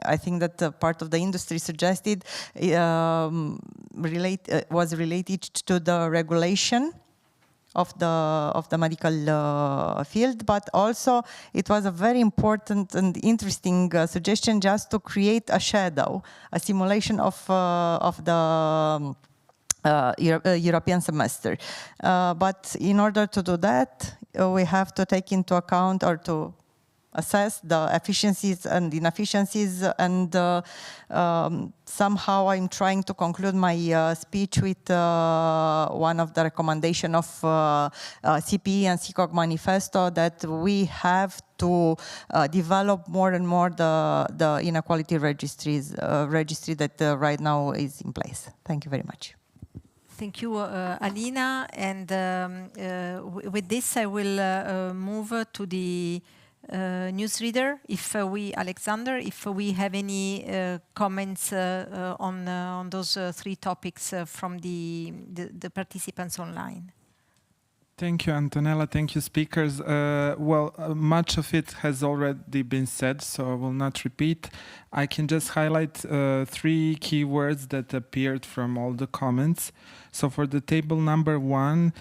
I think that part of the industry suggested was related to the regulation of the medical field, but also it was a very important and interesting suggestion just to create a shadow, a simulation of the European semester. But in order to do that, we have to take into account or to assess the efficiencies and inefficiencies, and somehow I'm trying to conclude my speech with one of the recommendations of CPE and CCOG manifesto, that we have to develop more and more the inequality registry that right now is in place. Thank you very much. Thank you, Alina. And with this, I will move to the newsreader. Alexander, if we have any comments on those three topics from the participants online. Thank you, Antonella. Thank you, speakers. Much of it has already been said, so I will not repeat. I can just highlight three keywords that appeared from all the comments. So for the table number 1,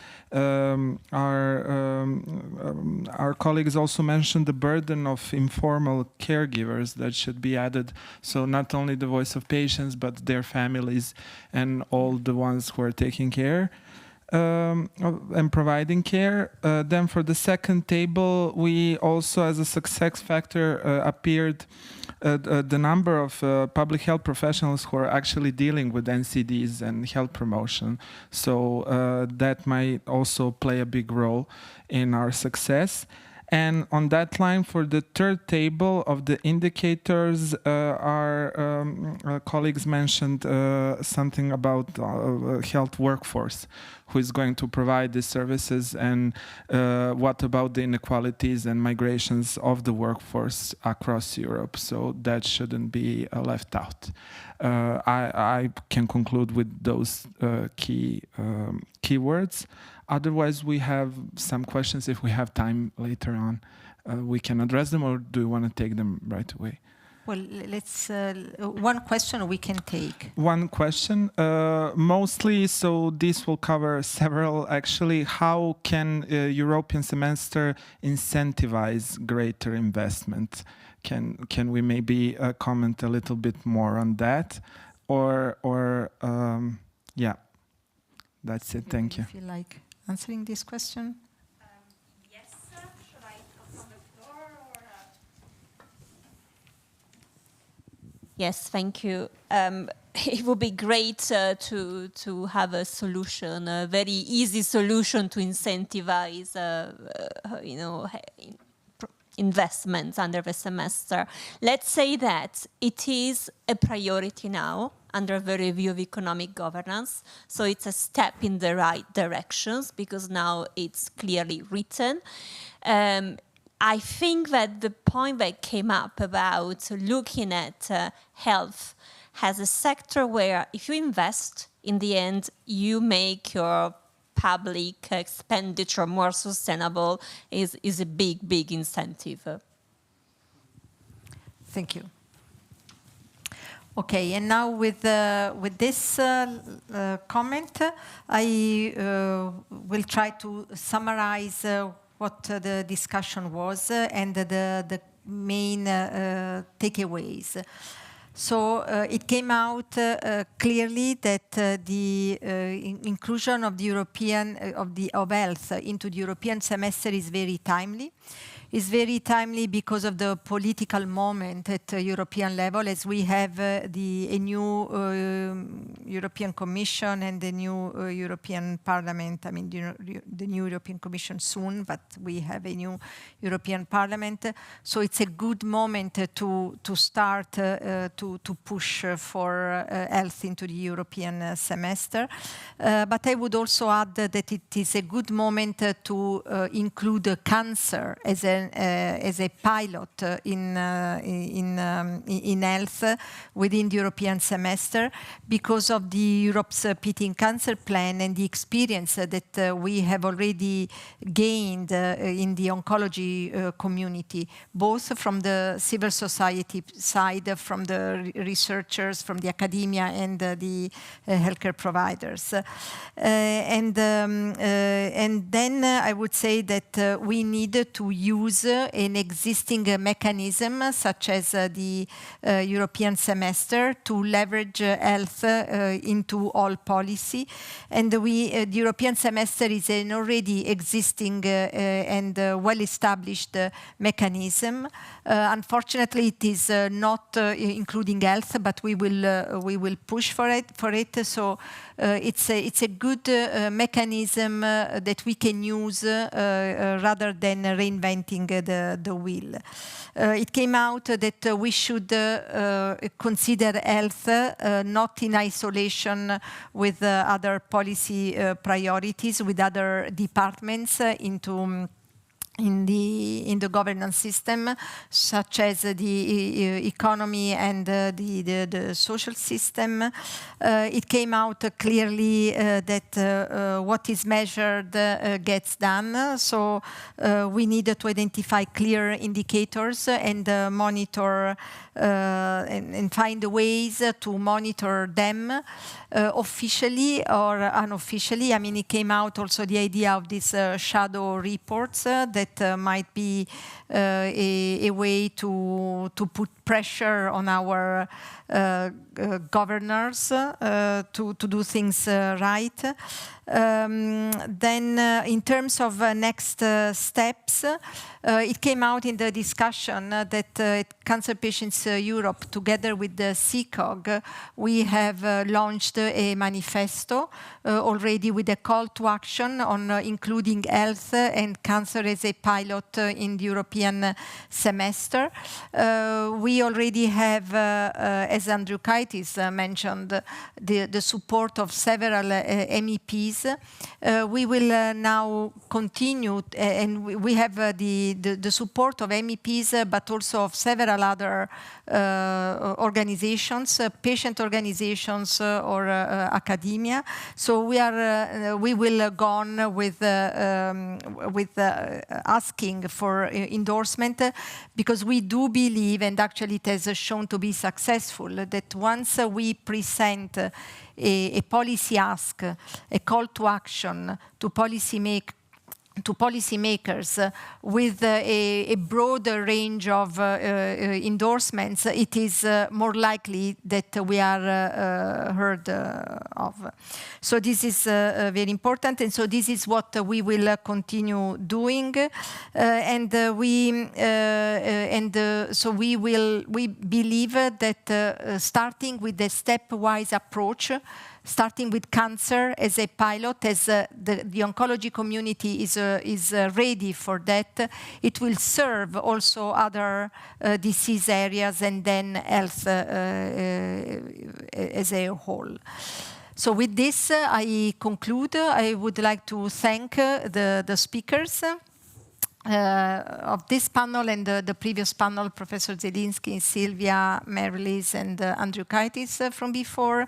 our colleagues also mentioned the burden of informal caregivers that should be added. So not only the voice of patients, but their families and all the ones who are taking care and providing care. Then for the second table, we also, as a success factor, appeared the number of public health professionals who are actually dealing with NCDs and health promotion. So that might also play a big role in our success. And on that line, for the third table of the indicators, our colleagues mentioned something about health workforce, who is going to provide these services, and what about the inequalities and migrations of the workforce across Europe. So that shouldn't be left out. I can conclude with those keywords. Otherwise, we have some questions. If we have time later on, we can address them, or do you want to take them right away? Well, let's, one question we can take. One question, mostly, so this will cover several actually. How can European semester incentivize greater investment? Can we maybe comment a little bit more on that? Or yeah, that's it, thank you. If you like. answering this question? Yes, should I come from the floor? Or, Yes, thank you. It would be great to have a solution, a very easy solution to incentivize, investments under the semester. Let's say that it is a priority now under the review of economic governance. So it's a step in the right directions because now it's clearly written. I think that the point that came up about looking at health as a sector where if you invest, in the end, you make your public expenditure more sustainable is a big, big incentive. Thank you. Okay, and now with this comment, I will try to summarize what the discussion was and the main takeaways. So it came out clearly that the inclusion of the of health into the European semester is very timely. It's very timely because of the political moment at European level, as we have a new European Commission and the new European Parliament. I mean, the new European Commission soon, but we have a new European Parliament. So it's a good moment to start to push for health into the European semester. But I would also add that it is a good moment to include cancer as a pilot in health within the European semester because of the Europe's Beating Cancer Plan and the experience that we have already gained in the oncology community, both from the civil society side, from the researchers, from the academia and the healthcare providers. And then I would say that we need to use an existing mechanism such as the European semester to leverage health into all policy. And the European semester is an already existing and well-established mechanism. Unfortunately, it is not including health, but we will push for it. So it's a good mechanism that we can use rather than reinventing the wheel. It came out that we should consider health not in isolation with other policy priorities, with other departments in the governance system, such as the economy and the social system. It came out clearly that what is measured gets done. So we need to identify clear indicators and monitor and find ways to monitor them officially or unofficially. I mean, it came out also the idea of these shadow reports that might be a way to put pressure on our governors to do things right. Then in terms of next steps, it came out in the discussion that Cancer Patients Europe, together with the CCOG, we have launched a manifesto already with a call to action on including health and cancer as a pilot in the European semester. We already have, as Andriukaitis mentioned, the support of several MEPs. We will now continue, and we have the support of MEPs, but also of several other organizations, patient organizations or academia. So we will go on with asking for endorsement, because we do believe, and actually it has shown to be successful, that once we present a policy ask, a call to action to policymakers to policymakers with a broader range of endorsements, it is more likely that we are heard of. So this is very important, and so this is what we will continue doing, so we believe that starting with the stepwise approach, starting with cancer as a pilot, as the oncology community is ready for that. It will serve also other disease areas and then health as a whole. So with this, I conclude. I would like to thank the speakers of this panel and the previous panel, Professor Zielinski, Sylvia, Marilis, and Andrew Kaitis from before.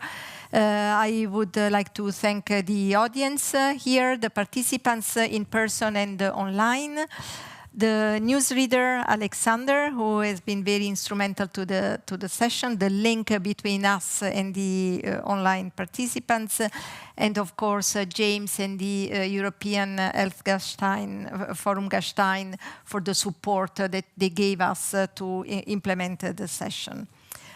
I would like to thank the audience here, the participants in person and online, the newsreader Alexander, who has been very instrumental to the session, the link between us and the online participants, and of course James and the European Health Forum Gastein for the support that they gave us to implement the session.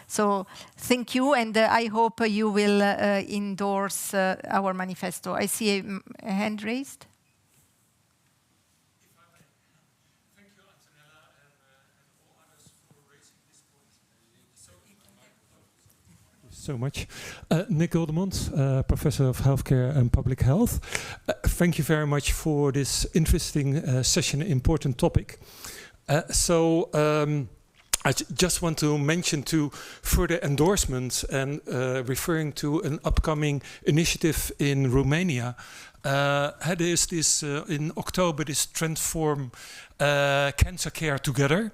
So thank you, and I hope you will endorse our manifesto. I see a hand raised. So much. Nick Goldemont, Professor of Healthcare and Public Health. Thank you very much for this interesting session, important topic. I just want to mention two further endorsements and referring to an upcoming initiative in Romania. There is this, in October, this Transform Cancer Care Together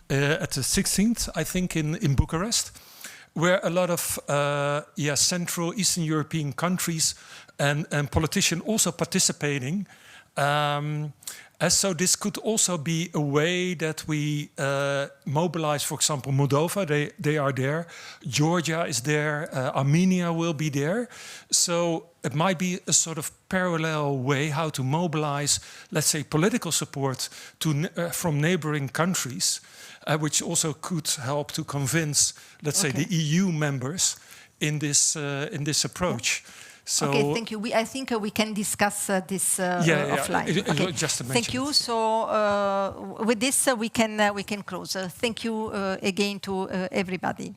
at the 16th, I think, in Bucharest, where a lot of Central Eastern European countries and politicians also participating. So this could also be a way that we mobilize, for example, Moldova, they are there, Georgia is there, Armenia will be there. So it might be a sort of parallel way how to mobilize, let's say, political support from neighboring countries, which also could help to convince, let's say, the EU members in this approach. So okay, thank you. I think we can discuss this offline. Okay. Just to mention. Thank you. So with this, we can close. Thank you again to everybody.